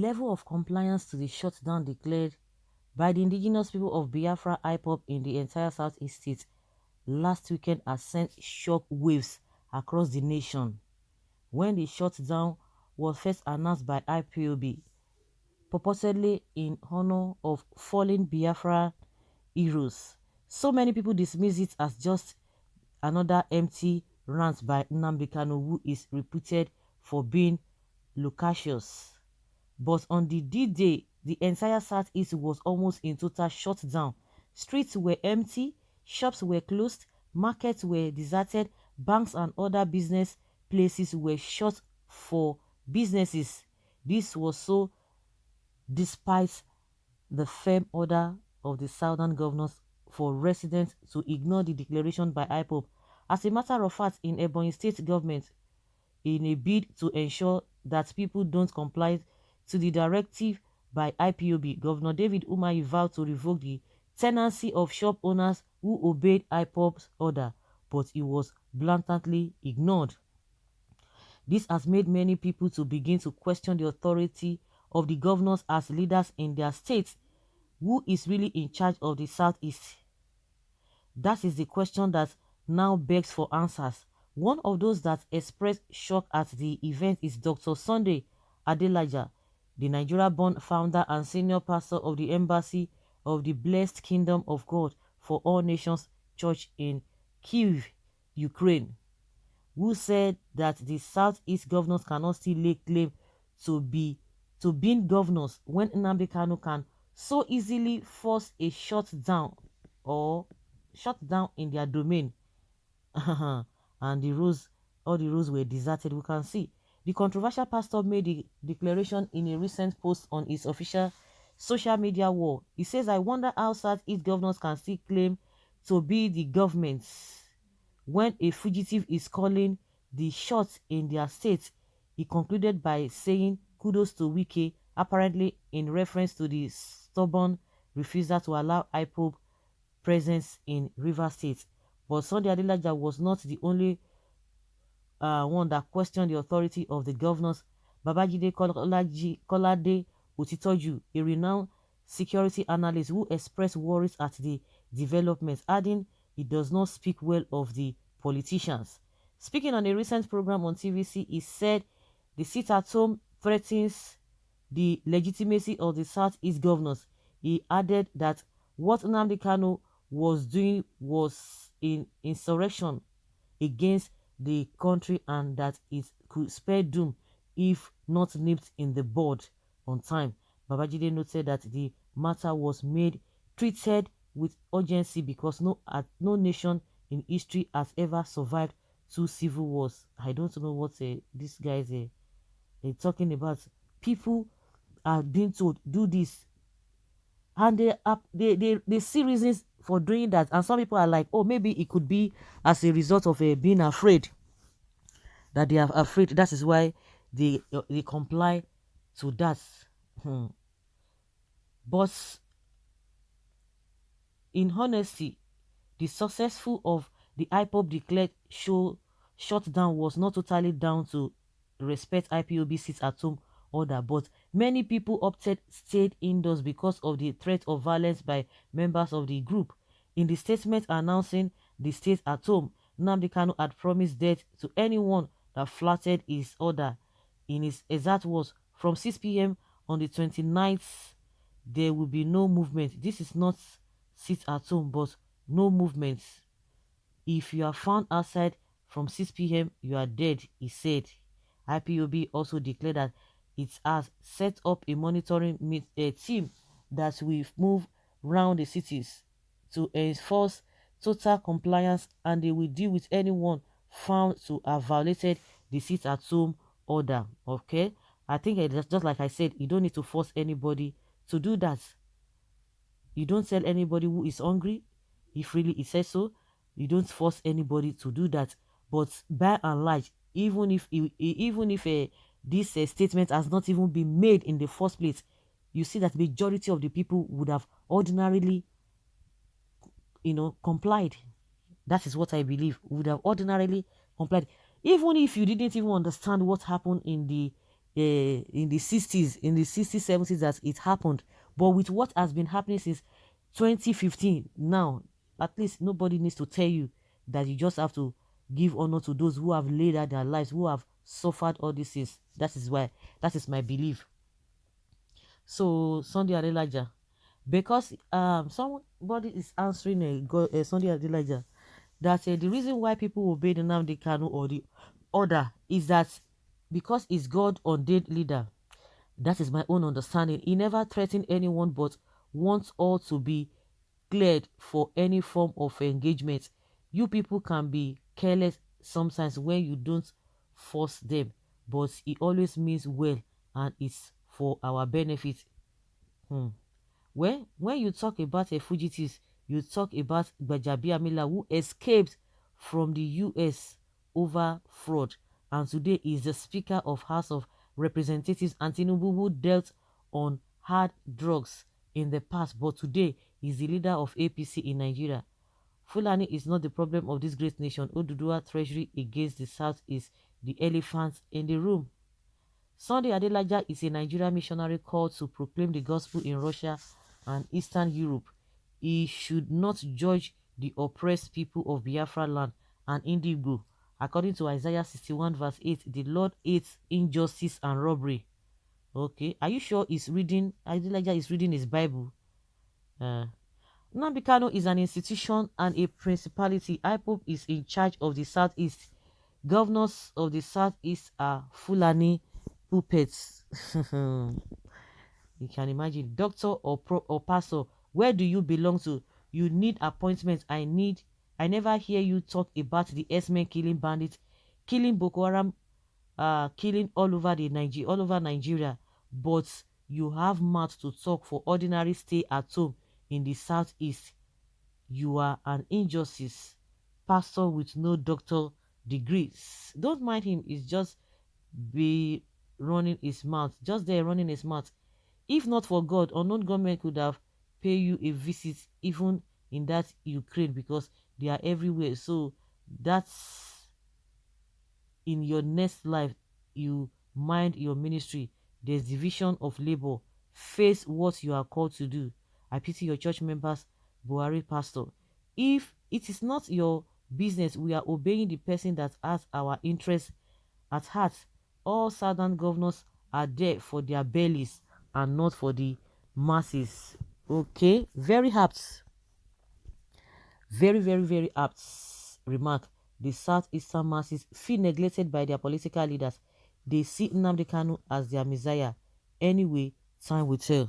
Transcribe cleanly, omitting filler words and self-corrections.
level of compliance to the shutdown declared by the indigenous people of Biafra IPOB in the entire southeast state last weekend has sent shock waves across the nation. When the shutdown was first announced by IPOB, purportedly in honor of fallen Biafra heroes, so many people dismiss it as just another empty rant by NNAMDI KANU, who is reputed for being loquacious. But on the D-Day, the entire Southeast was almost in total shutdown. Streets were empty, shops were closed, markets were deserted, banks and other business places were shut for businesses. This was so despite the firm order of the southern governors for residents to ignore the declaration by IPOB. As a matter of fact, in Ebonyi state government, in a bid to ensure that people don't comply to the directive by IPOB, Governor David Umahi vowed to revoke the tenancy of shop owners who obeyed IPOB's order, but it was blatantly ignored. This has made many people to begin to question the authority of the governors as leaders in their states. Who is really in charge of the Southeast? That is the question that now begs for answers. One of those that expressed shock at the event is Dr. Sunday ADELAJA, the Nigeria-born founder and senior pastor of the Embassy of the Blessed Kingdom of God for All Nations Church in Kyiv, Ukraine, who said that the Southeast governors cannot still lay claim to being governors when NNAMDI KANU can so easily force a shutdown or shut down in their domain. And all the rules were deserted. We can see the controversial pastor made the declaration in a recent post on his official social media wall. He says, "I wonder how Southeast governors can still claim to be the governments when a fugitive is calling the shots in their state." He concluded by saying kudos to Wike, apparently in reference to the stubborn refusal to allow IPOB presence in Rivers State. But Sunday ADELAJA was not the only one that questioned the authority of the governors. Babajide Kolade Otitoju, a renowned security analyst who expressed worries at the developments, adding he does not speak well of the politicians. Speaking on a recent program on TVC, he said the sit-at-home threatens the legitimacy of the Southeast governors. He added that what NNAMDI KANU was doing was in insurrection against the country and that it could spare doom if not nipped in the bud on time. Babajide noted that the matter was treated with urgency because no nation in history has ever survived 2 civil wars. I don't know what these guys are talking about. People are being told do this, and they see reasons for doing that, and some people are like, oh, maybe it could be as a result of being afraid, that they are afraid, that is why they comply to that. But in honesty, the successful of the IPOB declared shutdown was not totally down to respect IPOB sit-at-home order, but many people stayed indoors because of the threat of violence by members of the group. In the statement announcing the state at home, NNAMDI KANU had promised death to anyone that flouted his order. In his exact words, from 6 p.m. on the 29th, there will be no movement. This is not sit at home, but no movement. If you are found outside from 6 p.m., you are dead, he said. IPOB also declared that it has set up a monitoring team that will move around the cities to enforce total compliance, and they will deal with anyone found to have violated the sit-at-home order. Okay, I think just like I said, you don't need to force anybody to do that. You don't tell anybody who is hungry, if really it says so. You don't force anybody to do that. But by and large, even if this statement has not even been made in the first place, you see that majority of the people would have ordinarily, complied. That is what I believe. Would have ordinarily complied, even if you didn't even understand what happened in the in the 60s, in the 60s, 70s that it happened. But with what has been happening since 2015 now, at least nobody needs to tell you that you just have to give honor to those who have laid out their lives, who have suffered all these things. That is why, that is my belief. So Sunday Adelaja, because somebody is answering Sunday Adelaja that the reason why people obey the NNAMDI KANU or the order is that because it's God ordained leader. That is my own understanding. He never threatened anyone but wants all to be cleared for any form of engagement. You people can be careless sometimes when you don't force them, but it always means well and it's for our benefit. Hmm. When you talk about a fugitive, you talk about Gbajabiamila who escaped from the US over fraud, and today is the Speaker of House of Representatives, and Tinubu, who dealt on hard drugs in the past, but today is the leader of APC in Nigeria. Fulani is not the problem of this great nation. Oduduwa treasury against the South is the elephant in the room. Sunday Adelaja is a Nigerian missionary called to proclaim the gospel in Russia and Eastern Europe. He should not judge the oppressed people of Biafra land and Indigo. According to Isaiah 61 verse 8, the Lord hates injustice and robbery. Okay, are you sure he's reading, Adelaja is reading his Bible? Nnamdi Kanu is an institution and a principality. IPOB is in charge of the Southeast. Governors of the Southeast are Fulani puppets. You can imagine. Doctor or pastor, where do you belong to? You need appointments. I never hear you talk about the S-men killing bandits, killing Boko Haram, killing all over Nigeria. But you have mouth to talk for ordinary stay at home in the Southeast. You are an injustice. Pastor with no doctor degrees. Don't mind him. It's just be running his mouth. Just there running his mouth. If not for God, unknown government could have paid you a visit even in that Ukraine, because they are everywhere. So that's in your next life. You mind your ministry. There's division of labor. Face what you are called to do. I pity your church members, Buhari pastor. If it is not your business, we are obeying the person that has our interests at heart. All southern governors are there for their bellies and not for the masses. Okay, very apt. Very, very, very apt remark. The southeastern masses feel neglected by their political leaders. They see Nnamdi Kanu as their messiah. Anyway, time will tell.